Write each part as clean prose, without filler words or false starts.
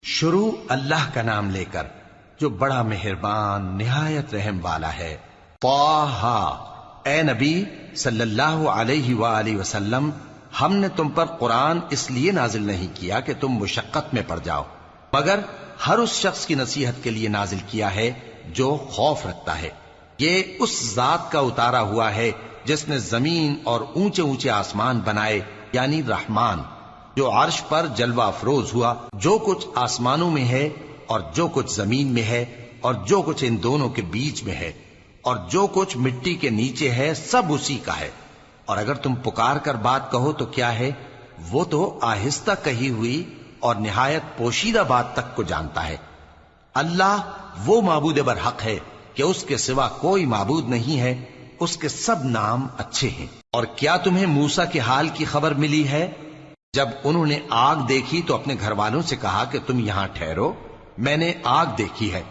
شروع اللہ کا نام لے کر جو بڑا مہربان نہایت رحم والا ہے۔ طٰہٰ، اے نبی صلی اللہ علیہ وآلہ وسلم، ہم نے تم پر قرآن اس لیے نازل نہیں کیا کہ تم مشقت میں پڑ جاؤ، مگر ہر اس شخص کی نصیحت کے لیے نازل کیا ہے جو خوف رکھتا ہے۔ یہ اس ذات کا اتارا ہوا ہے جس نے زمین اور اونچے اونچے آسمان بنائے، یعنی رحمان، جو عرش پر جلوہ افروز ہوا۔ جو کچھ آسمانوں میں ہے اور جو کچھ زمین میں ہے اور جو کچھ ان دونوں کے بیچ میں ہے اور جو کچھ مٹی کے نیچے ہے، سب اسی کا ہے۔ اور اگر تم پکار کر بات کہو تو کیا ہے، وہ تو آہستہ کہی ہوئی اور نہایت پوشیدہ بات تک کو جانتا ہے۔ اللہ وہ معبود برحق ہے کہ اس کے سوا کوئی معبود نہیں ہے، اس کے سب نام اچھے ہیں۔ اور کیا تمہیں موسیٰ کے حال کی خبر ملی ہے؟ جب انہوں نے آگ دیکھی تو اپنے گھر والوں سے کہا کہ تم یہاں ٹھہرو، میں نے آگ دیکھی ہے،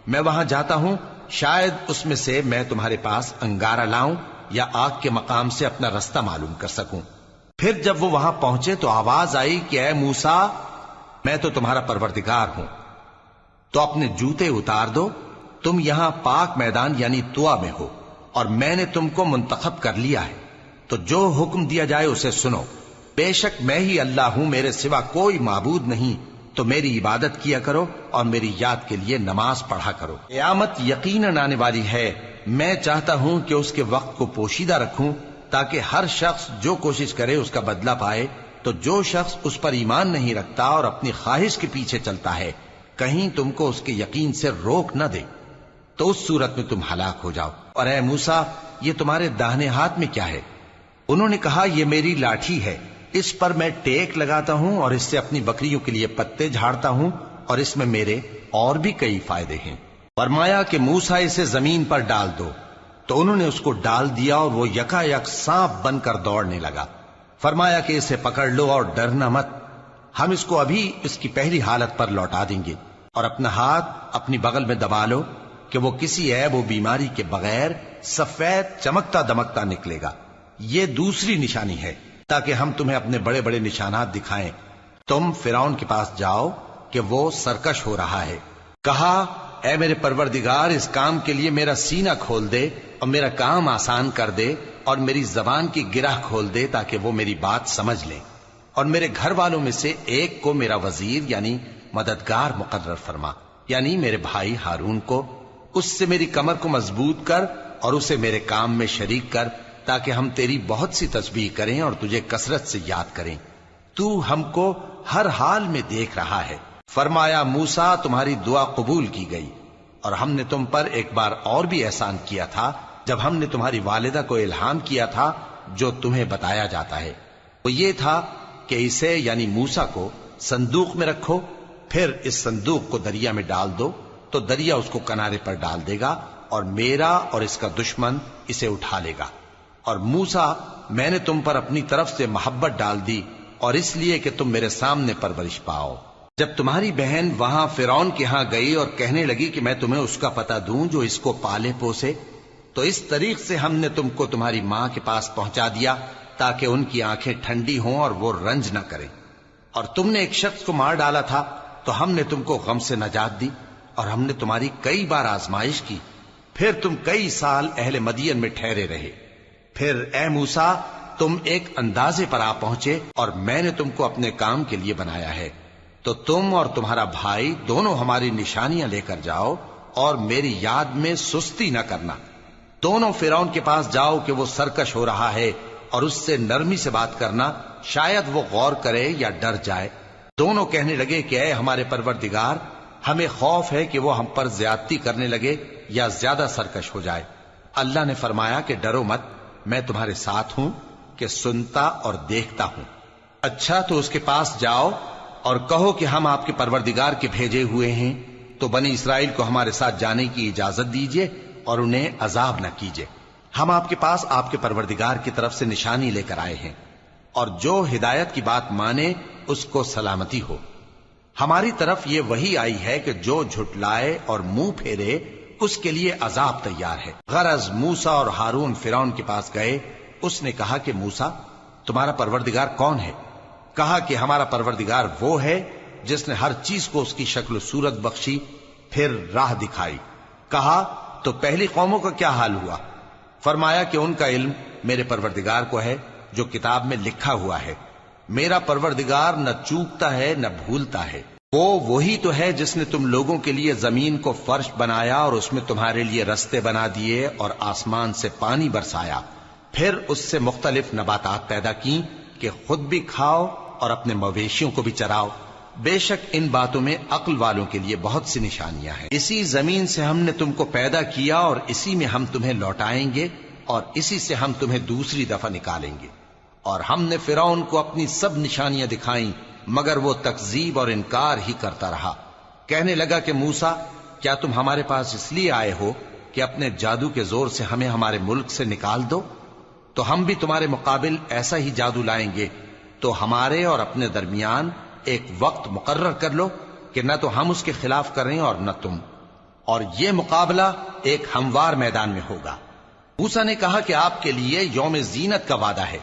میں وہاں جاتا ہوں، شاید اس میں سے میں تمہارے پاس انگارہ لاؤں یا آگ کے مقام سے اپنا رستہ معلوم کر سکوں۔ پھر جب وہ وہاں پہنچے تو آواز آئی کہ اے موسیٰ، میں تو تمہارا پروردگار ہوں، تو اپنے جوتے اتار دو، تم یہاں پاک میدان یعنی طویٰ میں ہو، اور میں نے تم کو منتخب کر لیا ہے، تو جو حکم دیا جائے اسے سنو۔ بے شک میں ہی اللہ ہوں، میرے سوا کوئی معبود نہیں، تو میری عبادت کیا کرو اور میری یاد کے لیے نماز پڑھا کرو۔ قیامت یقیناً آنے والی ہے، میں چاہتا ہوں کہ اس کے وقت کو پوشیدہ رکھوں تاکہ ہر شخص جو کوشش کرے اس کا بدلہ پائے۔ تو جو شخص اس پر ایمان نہیں رکھتا اور اپنی خواہش کے پیچھے چلتا ہے، کہیں تم کو اس کے یقین سے روک نہ دے، تو اس صورت میں تم ہلاک ہو جاؤ۔ اور اے موسیٰ، یہ تمہارے داہنے ہاتھ میں کیا ہے؟ انہوں نے کہا، یہ میری لاٹھی ہے، اس پر میں ٹیک لگاتا ہوں اور اس سے اپنی بکریوں کے لیے پتے جھاڑتا ہوں، اور اس میں میرے اور بھی کئی فائدے ہیں۔ فرمایا کہ موسیٰ اسے زمین پر ڈال دو، تو انہوں نے اس کو ڈال دیا اور وہ یکا یک سانپ بن کر دوڑنے لگا۔ فرمایا کہ اسے پکڑ لو اور ڈرنا مت، ہم اس کو ابھی اس کی پہلی حالت پر لوٹا دیں گے، اور اپنا ہاتھ اپنی بغل میں دبا لو کہ وہ کسی عیب و بیماری کے بغیر سفید چمکتا دمکتا نکلے گا۔ یہ دوسری نشانی ہے تاکہ ہم تمہیں اپنے بڑے بڑے نشانات دکھائیں۔ تم فرعون کے پاس جاؤ کہ وہ سرکش ہو رہا ہے۔ کہا، اے میرے پروردگار، اس کام کے لیے میرا سینہ کھول دے اور میرا کام آسان کر دے، اور میری زبان کی گرہ کھول دے تاکہ وہ میری بات سمجھ لیں، اور میرے گھر والوں میں سے ایک کو میرا وزیر یعنی مددگار مقرر فرما، یعنی میرے بھائی ہارون کو۔ اس سے میری کمر کو مضبوط کر اور اسے میرے کام میں شریک کر، تاکہ ہم تیری بہت سی تسبیح کریں اور تجھے کثرت سے یاد کریں، تو ہم کو ہر حال میں دیکھ رہا ہے۔ فرمایا، موسیٰ، تمہاری دعا قبول کی گئی، اور ہم نے تم پر ایک بار اور بھی احسان کیا تھا جب ہم نے تمہاری والدہ کو الہام کیا تھا جو تمہیں بتایا جاتا ہے۔ وہ یہ تھا کہ اسے یعنی موسیٰ کو صندوق میں رکھو، پھر اس صندوق کو دریا میں ڈال دو، تو دریا اس کو کنارے پر ڈال دے گا، اور میرا اور اس کا دشمن اسے اٹھا لے گا۔ اور موسیٰ، میں نے تم پر اپنی طرف سے محبت ڈال دی، اور اس لیے کہ تم میرے سامنے پرورش پاؤ۔ جب تمہاری بہن وہاں فرعون کے ہاں گئی اور کہنے لگی کہ میں تمہیں اس کا پتہ دوں جو اس کو پالے پوسے، تو اس طریق سے ہم نے تم کو تمہاری ماں کے پاس پہنچا دیا تاکہ ان کی آنکھیں ٹھنڈی ہوں اور وہ رنج نہ کریں۔ اور تم نے ایک شخص کو مار ڈالا تھا تو ہم نے تم کو غم سے نجات دی، اور ہم نے تمہاری کئی بار آزمائش کی، پھر تم کئی سال اہل مدین میں ٹھہرے رہے۔ پھر اے موسیٰ، تم ایک اندازے پر آ پہنچے اور میں نے تم کو اپنے کام کے لیے بنایا ہے، تو تم اور تمہارا بھائی دونوں ہماری نشانیاں لے کر جاؤ اور میری یاد میں سستی نہ کرنا۔ دونوں فرعون کے پاس جاؤ کہ وہ سرکش ہو رہا ہے، اور اس سے نرمی سے بات کرنا، شاید وہ غور کرے یا ڈر جائے۔ دونوں کہنے لگے کہ اے ہمارے پروردگار، ہمیں خوف ہے کہ وہ ہم پر زیادتی کرنے لگے یا زیادہ سرکش ہو جائے۔ اللہ نے فرمایا کہ ڈرو مت، میں تمہارے ساتھ ہوں کہ سنتا اور دیکھتا ہوں۔ اچھا، تو اس کے پاس جاؤ اور کہو کہ ہم آپ کے پروردگار کے بھیجے ہوئے ہیں، تو بنی اسرائیل کو ہمارے ساتھ جانے کی اجازت دیجیے اور انہیں عذاب نہ کیجیے۔ ہم آپ کے پاس آپ کے پروردگار کی طرف سے نشانی لے کر آئے ہیں، اور جو ہدایت کی بات مانے اس کو سلامتی ہو۔ ہماری طرف یہ وحی آئی ہے کہ جو جھٹلائے اور منہ پھیرے اس کے لیے عذاب تیار ہے۔ غرض موسیٰ اور ہارون فرعون کے پاس گئے، اس نے کہا کہ موسیٰ، تمہارا پروردگار کون ہے؟ کہا کہ ہمارا پروردگار وہ ہے جس نے ہر چیز کو اس کی شکل و صورت بخشی، پھر راہ دکھائی۔ کہا تو پہلی قوموں کا کیا حال ہوا؟ فرمایا کہ ان کا علم میرے پروردگار کو ہے جو کتاب میں لکھا ہوا ہے۔ میرا پروردگار نہ چوکتا ہے نہ بھولتا ہے۔ وہ وہی تو ہے جس نے تم لوگوں کے لیے زمین کو فرش بنایا اور اس میں تمہارے لیے رستے بنا دیے اور آسمان سے پانی برسایا، پھر اس سے مختلف نباتات پیدا کی کہ خود بھی کھاؤ اور اپنے مویشیوں کو بھی چراؤ۔ بے شک ان باتوں میں عقل والوں کے لیے بہت سی نشانیاں ہیں۔ اسی زمین سے ہم نے تم کو پیدا کیا اور اسی میں ہم تمہیں لوٹائیں گے اور اسی سے ہم تمہیں دوسری دفعہ نکالیں گے۔ اور ہم نے فرعون کو اپنی سب نشانیاں دکھائیں، مگر وہ تکذیب اور انکار ہی کرتا رہا۔ کہنے لگا کہ موسیٰ، کیا تم ہمارے پاس اس لیے آئے ہو کہ اپنے جادو کے زور سے ہمیں ہمارے ملک سے نکال دو؟ تو ہم بھی تمہارے مقابل ایسا ہی جادو لائیں گے، تو ہمارے اور اپنے درمیان ایک وقت مقرر کر لو کہ نہ تو ہم اس کے خلاف کریں اور نہ تم، اور یہ مقابلہ ایک ہموار میدان میں ہوگا۔ موسیٰ نے کہا کہ آپ کے لیے یوم زینت کا وعدہ ہے،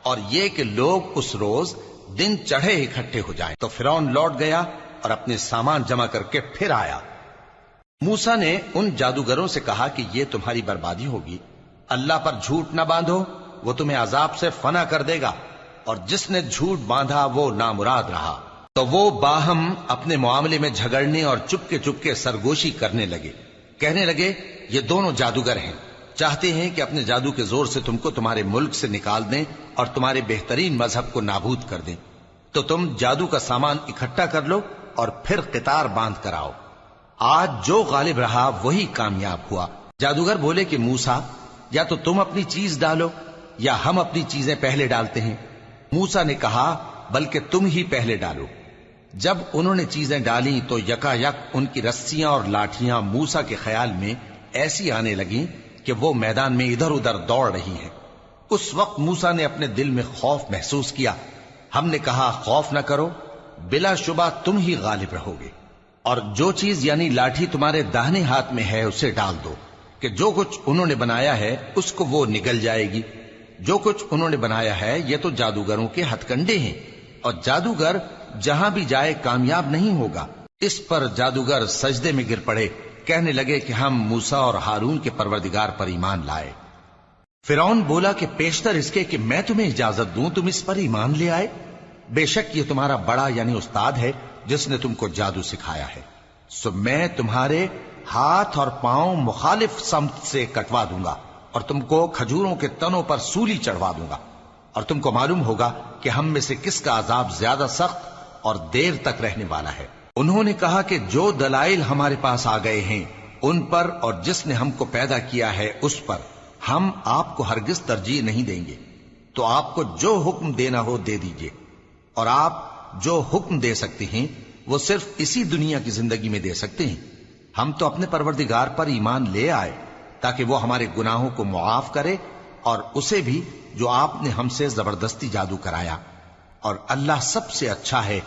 اور یہ کہ لوگ اس روز دن چڑھے اکٹھے ہو جائیں۔ تو فرعون لوٹ گیا اور اپنے سامان جمع کر کے پھر آیا۔ موسیٰ نے ان جادوگروں سے کہا کہ یہ تمہاری بربادی ہوگی، اللہ پر جھوٹ نہ باندھو، وہ تمہیں عذاب سے فنا کر دے گا، اور جس نے جھوٹ باندھا وہ نامراد رہا۔ تو وہ باہم اپنے معاملے میں جھگڑنے اور چپکے سرگوشی کرنے لگے۔ کہنے لگے یہ دونوں جادوگر ہیں، چاہتے ہیں کہ اپنے جادو کے زور سے تم کو تمہارے ملک سے نکال دیں اور تمہارے بہترین مذہب کو نابود کر دیں۔ تو تم جادو کا سامان اکٹھا کر لو اور پھر قطار باندھ کر آؤ۔ آج جو غالب رہا وہی کامیاب ہوا۔ جادوگر بولے کہ موسیٰ، یا تو تم اپنی چیز ڈالو یا ہم اپنی چیزیں پہلے ڈالتے ہیں۔ موسیٰ نے کہا بلکہ تم ہی پہلے ڈالو۔ جب انہوں نے چیزیں ڈالیں تو یکا یک ان کی رسیاں اور لاٹھیاں موسیٰ کے خیال میں ایسی آنے لگیں کہ وہ میدان میں ادھر ادھر دوڑ رہی ہیں۔ اس وقت موسیٰ نے اپنے دل میں خوف محسوس کیا۔ ہم نے کہا خوف نہ کرو، بلا شبہ تم ہی غالب رہو گے، اور جو چیز یعنی لاٹھی تمہارے داہنے ہاتھ میں ہے اسے ڈال دو کہ جو کچھ انہوں نے بنایا ہے اس کو وہ نگل جائے گی۔ جو کچھ انہوں نے بنایا ہے یہ تو جادوگروں کے ہتھ کنڈے ہیں، اور جادوگر جہاں بھی جائے کامیاب نہیں ہوگا۔ اس پر جادوگر سجدے میں گر پڑے، کہنے لگے کہ ہم موسیٰ اور ہارون کے پروردگار پر ایمان لائے۔ فرعون بولا کہ پیشتر اس کے کہ میں تمہیں اجازت دوں تم اس پر ایمان لے آئے، بے شک یہ تمہارا بڑا یعنی استاد ہے جس نے تم کو جادو سکھایا ہے، سو میں تمہارے ہاتھ اور پاؤں مخالف سمت سے کٹوا دوں گا اور تم کو کھجوروں کے تنوں پر سولی چڑھوا دوں گا، اور تم کو معلوم ہوگا کہ ہم میں سے کس کا عذاب زیادہ سخت اور دیر تک رہنے والا ہے۔ انہوں نے کہا کہ جو دلائل ہمارے پاس آ گئے ہیں ان پر اور جس نے ہم کو پیدا کیا ہے اس پر ہم آپ کو ہرگز ترجیح نہیں دیں گے، تو آپ کو جو حکم دینا ہو دے دیجئے، اور آپ جو حکم دے سکتے ہیں وہ صرف اسی دنیا کی زندگی میں دے سکتے ہیں۔ ہم تو اپنے پروردگار پر ایمان لے آئے تاکہ وہ ہمارے گناہوں کو معاف کرے، اور اسے بھی جو آپ نے ہم سے زبردستی جادو کرایا، اور اللہ سب سے اچھا ہے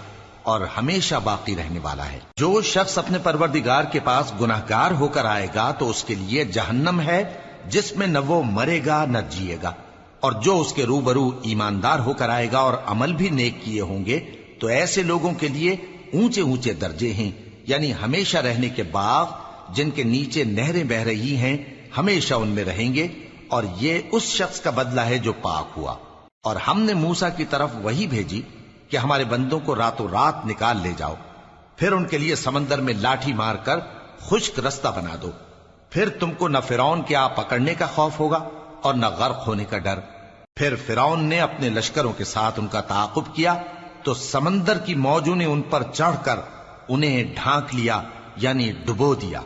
اور ہمیشہ باقی رہنے والا ہے۔ جو شخص اپنے پروردگار کے پاس گناہگار ہو کر آئے گا تو اس کے لیے جہنم ہے جس میں نہ وہ مرے گا نہ جیے گا، اور جو اس کے روبرو ایماندار ہو کر آئے گا اور عمل بھی نیک کیے ہوں گے تو ایسے لوگوں کے لیے اونچے اونچے درجے ہیں، یعنی ہمیشہ رہنے کے باغ جن کے نیچے نہریں بہ رہی ہیں، ہمیشہ ان میں رہیں گے، اور یہ اس شخص کا بدلہ ہے جو پاک ہوا۔ اور ہم نے موسیٰ کی طرف وہی بھیجی کہ ہمارے بندوں کو راتوں رات نکال لے جاؤ، پھر ان کے لیے سمندر میں لاٹھی مار کر خشک رستہ بنا دو، پھر تم کو نہ فرعون کے آ پکڑنے کا خوف ہوگا اور نہ غرق ہونے کا ڈر۔ پھر فرعون نے اپنے لشکروں کے ساتھ ان کا تعاقب کیا تو سمندر کی موجوں نے ان پر چڑھ کر انہیں ڈھانک لیا یعنی ڈبو دیا،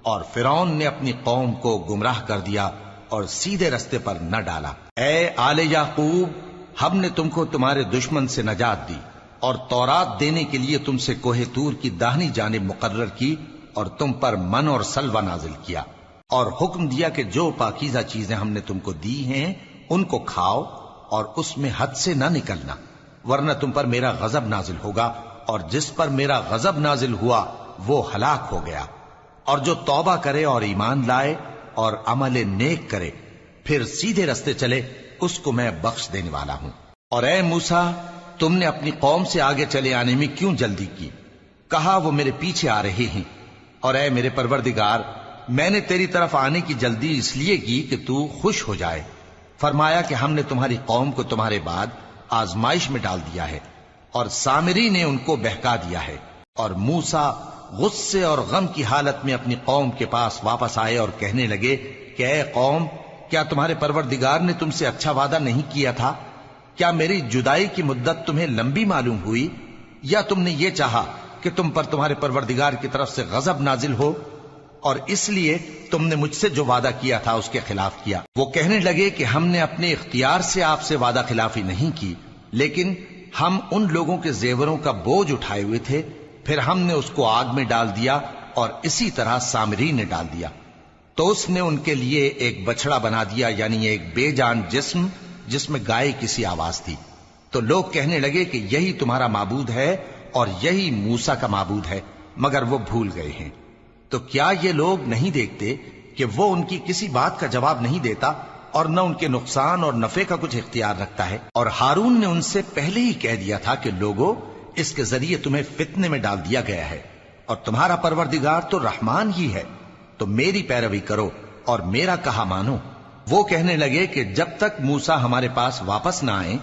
اور فرعون نے اپنی قوم کو گمراہ کر دیا اور سیدھے رستے پر نہ ڈالا۔ اے آل یعقوب، ہم نے تم کو تمہارے دشمن سے نجات دی اور تورات دینے کے لیے تم سے کوہ طور کی داہنی جانب مقرر کی، اور تم پر من اور سلوہ نازل کیا، اور حکم دیا کہ جو پاکیزہ چیزیں ہم نے تم کو دی ہیں ان کو کھاؤ اور اس میں حد سے نہ نکلنا، ورنہ تم پر میرا غضب نازل ہوگا، اور جس پر میرا غضب نازل ہوا وہ ہلاک ہو گیا۔ اور جو توبہ کرے اور ایمان لائے اور عمل نیک کرے پھر سیدھے رستے چلے اس کو میں بخش دینے والا ہوں۔ اور اے موسیٰ، تم نے اپنی قوم سے آگے چلے آنے میں کیوں جلدی کی؟ کہا وہ میرے پیچھے آ رہے ہیں، اور اے میرے پروردگار میں نے تیری طرف آنے کی جلدی اس لیے کی کہ تو خوش ہو جائے۔ فرمایا کہ ہم نے تمہاری قوم کو تمہارے بعد آزمائش میں ڈال دیا ہے، اور سامری نے ان کو بہکا دیا ہے۔ اور موسیٰ غصے اور غم کی حالت میں اپنی قوم کے پاس واپس آئے اور کہنے لگے کہ اے قوم، کیا تمہارے پروردگار نے تم سے اچھا وعدہ نہیں کیا تھا؟ کیا میری جدائی کی مدت تمہیں لمبی معلوم ہوئی، یا تم نے یہ چاہا کہ تم پر تمہارے پروردگار کی طرف سے غضب نازل ہو، اور اس لیے تم نے مجھ سے جو وعدہ کیا تھا اس کے خلاف کیا؟ وہ کہنے لگے کہ ہم نے اپنے اختیار سے آپ سے وعدہ خلافی نہیں کی، لیکن ہم ان لوگوں کے زیوروں کا بوجھ اٹھائے ہوئے تھے، پھر ہم نے اس کو آگ میں ڈال دیا، اور اسی طرح سامری نے ڈال دیا۔ تو اس نے ان کے لیے ایک بچڑا بنا دیا، یعنی ایک بے جان جسم جس میں گائے کسی آواز تھی۔ تو لوگ کہنے لگے کہ یہی تمہارا معبود ہے اور یہی موسیٰ کا معبود ہے، مگر وہ بھول گئے ہیں۔ تو کیا یہ لوگ نہیں دیکھتے کہ وہ ان کی کسی بات کا جواب نہیں دیتا، اور نہ ان کے نقصان اور نفع کا کچھ اختیار رکھتا ہے؟ اور ہارون نے ان سے پہلے ہی کہہ دیا تھا کہ لوگوں، اس کے ذریعے تمہیں فتنے میں ڈال دیا گیا ہے، اور تمہارا پروردگار تو رحمان ہی ہے، تو میری پیروی کرو اور میرا کہا مانو۔ وہ کہنے لگے کہ جب تک موسیٰ ہمارے پاس واپس نہ آئیں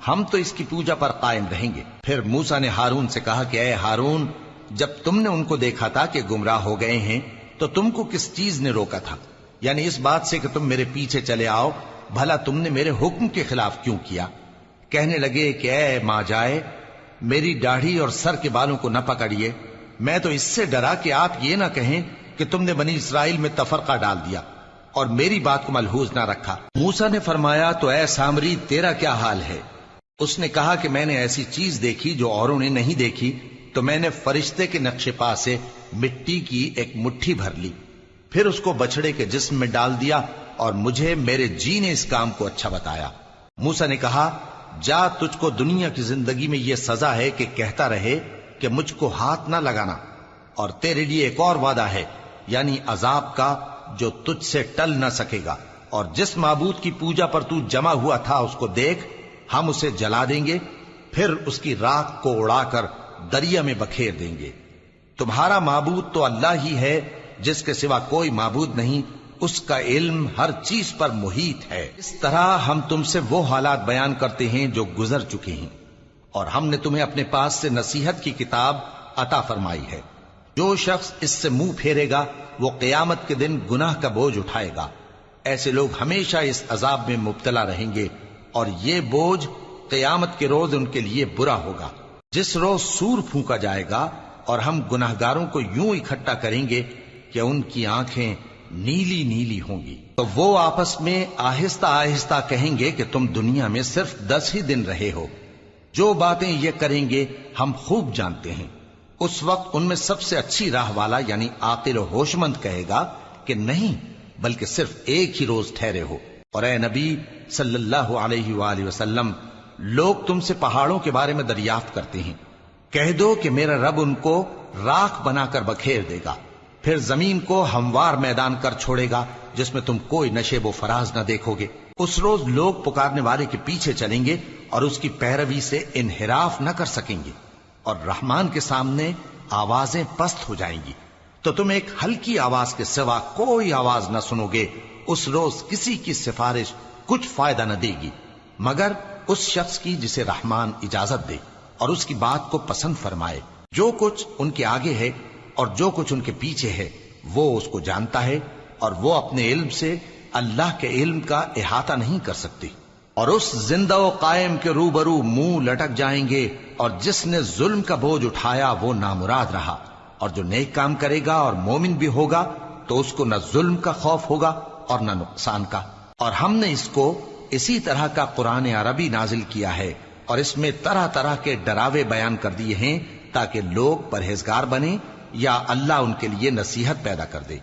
ہم تو اس کی پوجا پر قائم رہیں گے۔ پھر موسیٰ نے ہارون سے کہا کہ اے ہارون، جب تم نے ان کو دیکھا تھا کہ گمراہ ہو گئے ہیں تو تم کو کس چیز نے روکا تھا؟ یعنی اس بات سے کہ تم میرے پیچھے چلے آؤ، بھلا تم نے میرے حکم کے خلاف کیوں کیا؟ کہنے لگے کہ اے ماں جائے، میری داڑھی اور سر کے بالوں کو نہ پکڑیے، میں تو اس سے ڈرا کہ آپ یہ نہ کہیں کہ تم نے بنی اسرائیل میں تفرقہ ڈال دیا اور میری بات کو ملحوظ نہ رکھا۔ موسیٰ نے فرمایا تو اے سامری تیرا کیا حال ہے؟ اس نے کہا کہ میں نے ایسی چیز دیکھی جو اوروں نے نہیں دیکھی، تو میں نے فرشتے کے نقش پا سے مٹی کی ایک مٹھی بھر لی، پھر اس کو بچڑے کے جسم میں ڈال دیا، اور مجھے میرے جی نے اس کام کو اچھا بتایا۔ موسیٰ نے کہا جا، تجھ کو دنیا کی زندگی میں یہ سزا ہے کہ کہتا رہے کہ مجھ کو ہاتھ نہ لگانا، اور تیرے لیے ایک اور وعدہ ہے، یعنی عذاب کا جو تجھ سے ٹل نہ سکے گا، اور جس معبود کی پوجا پر تو جمع ہوا تھا اس کو دیکھ، ہم اسے جلا دیں گے، پھر اس کی راکھ کو اڑا کر دریا میں بکھیر دیں گے۔ تمہارا معبود تو اللہ ہی ہے، جس کے سوا کوئی معبود نہیں، اس کا علم ہر چیز پر محیط ہے۔ اس طرح ہم تم سے وہ حالات بیان کرتے ہیں جو گزر چکے ہیں، اور ہم نے تمہیں اپنے پاس سے نصیحت کی کتاب عطا فرمائی ہے۔ جو شخص اس سے منہ پھیرے گا وہ قیامت کے دن گناہ کا بوجھ اٹھائے گا۔ ایسے لوگ ہمیشہ اس عذاب میں مبتلا رہیں گے، اور یہ بوجھ قیامت کے روز ان کے لیے برا ہوگا، جس روز سور پھونکا جائے گا، اور ہم گناہگاروں کو یوں اکٹھا کریں گے کہ ان کی آنکھیں نیلی نیلی ہوں گی۔ تو وہ آپس میں آہستہ آہستہ کہیں گے کہ تم دنیا میں صرف 10 ہی دن رہے ہو، جو باتیں یہ کریں گے ہم خوب جانتے ہیں۔ اس وقت ان میں سب سے اچھی راہ والا یعنی عاقل و ہوش مند کہے گا کہ نہیں، بلکہ صرف ایک ہی روز ٹھہرے ہو۔ اور اے نبی صلی اللہ علیہ وآلہ وسلم، لوگ تم سے پہاڑوں کے بارے میں دریافت کرتے ہیں، کہہ دو کہ میرا رب ان کو راکھ بنا کر بکھیر دے گا، پھر زمین کو ہموار میدان کر چھوڑے گا جس میں تم کوئی نشیب و فراز نہ دیکھو گے۔ اس روز لوگ پکارنے والے کے پیچھے چلیں گے اور اس کی پیروی سے انحراف نہ کر سکیں گے، اور رحمان کے سامنے آوازیں پست ہو جائیں گی، تو تم ایک ہلکی آواز کے سوا کوئی آواز نہ سنو گے۔ اس روز کسی کی سفارش کچھ فائدہ نہ دے گی مگر اس شخص کی جسے رحمان اجازت دے اور اس کی بات کو پسند فرمائے۔ جو کچھ ان کے آگے ہے اور جو کچھ ان کے پیچھے ہے وہ اس کو جانتا ہے، اور وہ اپنے علم سے اللہ کے علم کا احاطہ نہیں کر سکتی۔ اور اس زندہ و قائم کے روبرو منہ لٹک جائیں گے، اور جس نے ظلم کا بوجھ اٹھایا وہ نامراد رہا، اور جو نیک کام کرے گا اور مومن بھی ہوگا تو اس کو نہ ظلم کا خوف ہوگا اور نہ نقصان کا۔ اور ہم نے اس کو اسی طرح کا قرآن عربی نازل کیا ہے، اور اس میں طرح طرح کے ڈراوے بیان کر دیے ہیں تاکہ لوگ پرہیزگار بنیں یا اللہ ان کے لیے نصیحت پیدا کر دے۔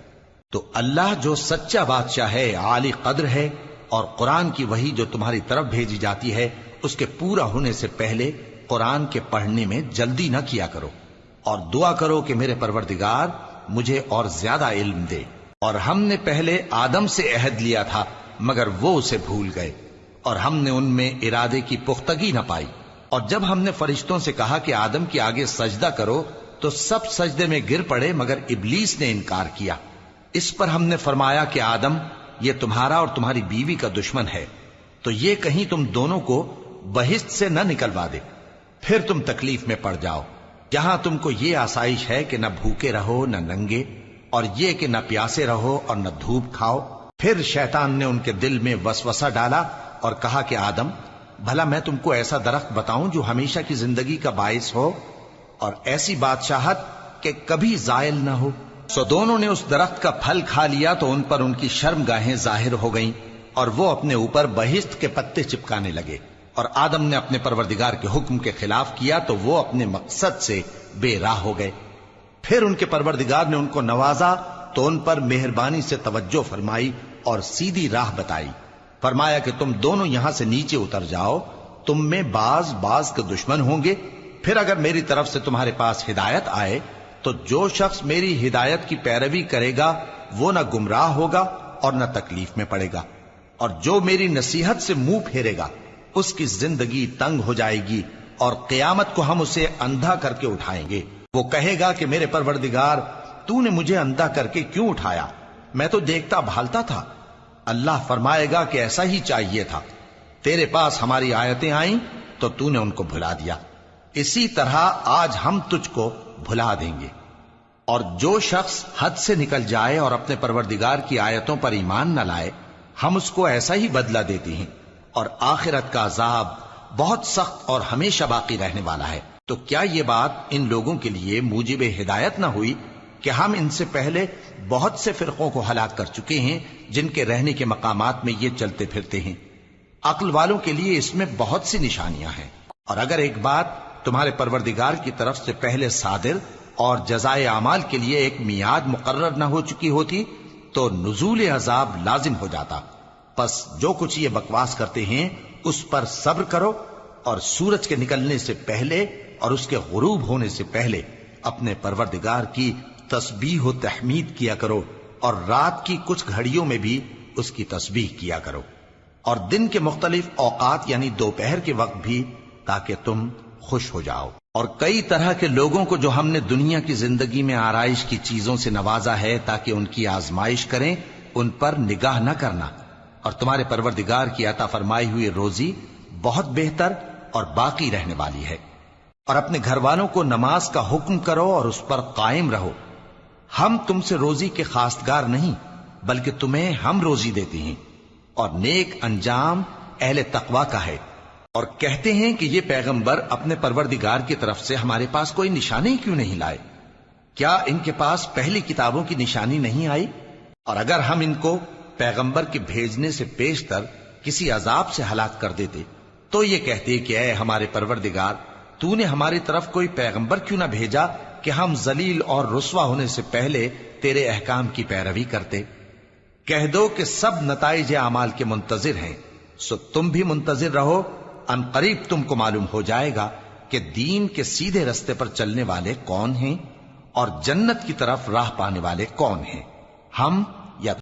تو اللہ جو سچا بادشاہ ہے، عالی قدر ہے، اور قرآن کی وحی جو تمہاری طرف بھیجی جاتی ہے اس کے پورا ہونے سے پہلے قرآن کے پڑھنے میں جلدی نہ کیا کرو، اور دعا کرو کہ میرے پروردگار مجھے اور زیادہ علم دے۔ اور ہم نے پہلے آدم سے عہد لیا تھا مگر وہ اسے بھول گئے، اور ہم نے ان میں ارادے کی پختگی نہ پائی۔ اور جب ہم نے فرشتوں سے کہا کہ آدم کے آگے سجدہ کرو تو سب سجدے میں گر پڑے مگر ابلیس نے انکار کیا۔ اس پر ہم نے فرمایا کہ آدم، یہ تمہارا اور تمہاری بیوی کا دشمن ہے، تو یہ کہیں تم دونوں کو بہشت سے نہ نکلوا دے، پھر تم تکلیف میں پڑ جاؤ۔ یہاں تم کو یہ آسائش ہے کہ نہ بھوکے رہو نہ ننگے، اور یہ کہ نہ پیاسے رہو اور نہ دھوپ کھاؤ۔ پھر شیطان نے ان کے دل میں وسوسہ ڈالا اور کہا کہ آدم، بھلا میں تم کو ایسا درخت بتاؤں جو ہمیشہ کی زندگی کا باعث ہو اور ایسی بادشاہت کہ کبھی زائل نہ ہو؟ سو دونوں نے اس درخت کا پھل کھا لیا تو ان پر ان کی شرم گاہیں ظاہر ہو گئیں اور وہ اپنے اوپر بہشت کے پتے چپکانے لگے، اور آدم نے اپنے پروردگار کے حکم کے خلاف کیا تو وہ اپنے مقصد سے بے راہ ہو گئے۔ پھر ان کے پروردگار نے ان کو نوازا تو ان پر مہربانی سے توجہ فرمائی اور سیدھی راہ بتائی۔ فرمایا کہ تم دونوں یہاں سے نیچے اتر جاؤ، تم میں بعض کے دشمن ہوں گے، پھر اگر میری طرف سے تمہارے پاس ہدایت آئے تو جو شخص میری ہدایت کی پیروی کرے گا وہ نہ گمراہ ہوگا اور نہ تکلیف میں پڑے گا، اور جو میری نصیحت سے منہ پھیرے گا اس کی زندگی تنگ ہو جائے گی، اور قیامت کو ہم اسے اندھا کر کے اٹھائیں گے۔ وہ کہے گا کہ میرے پروردگار، تو نے مجھے اندھا کر کے کیوں اٹھایا؟ میں تو دیکھتا بھالتا تھا۔ اللہ فرمائے گا کہ ایسا ہی چاہیے تھا، تیرے پاس ہماری آیتیں آئیں تو نے ان کو بھلا دیا، اسی طرح آج ہم تجھ کو بھلا دیں گے۔ اور جو شخص حد سے نکل جائے اور اپنے پروردگار کی آیتوں پر ایمان نہ لائے، ہم اس کو ایسا ہی بدلہ دیتے ہیں، اور آخرت کا عذاب بہت سخت اور ہمیشہ باقی رہنے والا ہے۔ تو کیا یہ بات ان لوگوں کے لیے موجب ہدایت نہ ہوئی کہ ہم ان سے پہلے بہت سے فرقوں کو ہلاک کر چکے ہیں جن کے رہنے کے مقامات میں یہ چلتے پھرتے ہیں؟ عقل والوں کے لیے اس میں بہت سی نشانیاں ہیں۔ اور اگر ایک بات تمہارے پروردگار کی طرف سے پہلے صادر اور جزائے اعمال کے لیے ایک میعاد مقرر نہ ہو چکی ہوتی تو نزول عذاب لازم ہو جاتا۔ پس جو کچھ یہ بکواس کرتے ہیں اس پر صبر کرو، اور سورج کے نکلنے سے پہلے اور اس کے غروب ہونے سے پہلے اپنے پروردگار کی تسبیح و تحمید کیا کرو، اور رات کی کچھ گھڑیوں میں بھی اس کی تسبیح کیا کرو، اور دن کے مختلف اوقات یعنی دوپہر کے وقت بھی، تاکہ تم خوش ہو جاؤ۔ اور کئی طرح کے لوگوں کو جو ہم نے دنیا کی زندگی میں آرائش کی چیزوں سے نوازا ہے تاکہ ان کی آزمائش کریں، ان پر نگاہ نہ کرنا، اور تمہارے پروردگار کی عطا فرمائی ہوئی روزی بہت بہتر اور باقی رہنے والی ہے۔ اور اپنے گھر والوں کو نماز کا حکم کرو اور اس پر قائم رہو۔ ہم تم سے روزی کے خواستگار نہیں، بلکہ تمہیں ہم روزی دیتے ہیں، اور نیک انجام اہل تقوی کا ہے۔ اور کہتے ہیں کہ یہ پیغمبر اپنے پروردگار کی طرف سے ہمارے پاس کوئی نشانی کیوں نہیں لائے؟ کیا ان کے پاس پہلی کتابوں کی نشانی نہیں آئی؟ اور اگر ہم ان کو پیغمبر کے بھیجنے سے پیشتر کسی عذاب سے ہلاک کر دیتے تو یہ کہتے کہ اے ہمارے پروردگار، تو نے ہماری طرف کوئی پیغمبر کیوں نہ بھیجا کہ ہم ذلیل اور رسوا ہونے سے پہلے تیرے احکام کی پیروی کرتے۔ کہہ دو کہ سب نتائج اعمال کے منتظر ہیں، سو تم بھی منتظر رہو، ان قریب تم کو معلوم ہو جائے گا کہ دین کے سیدھے رستے پر چلنے والے کون ہیں اور جنت کی طرف راہ پانے والے کون ہیں۔ ہم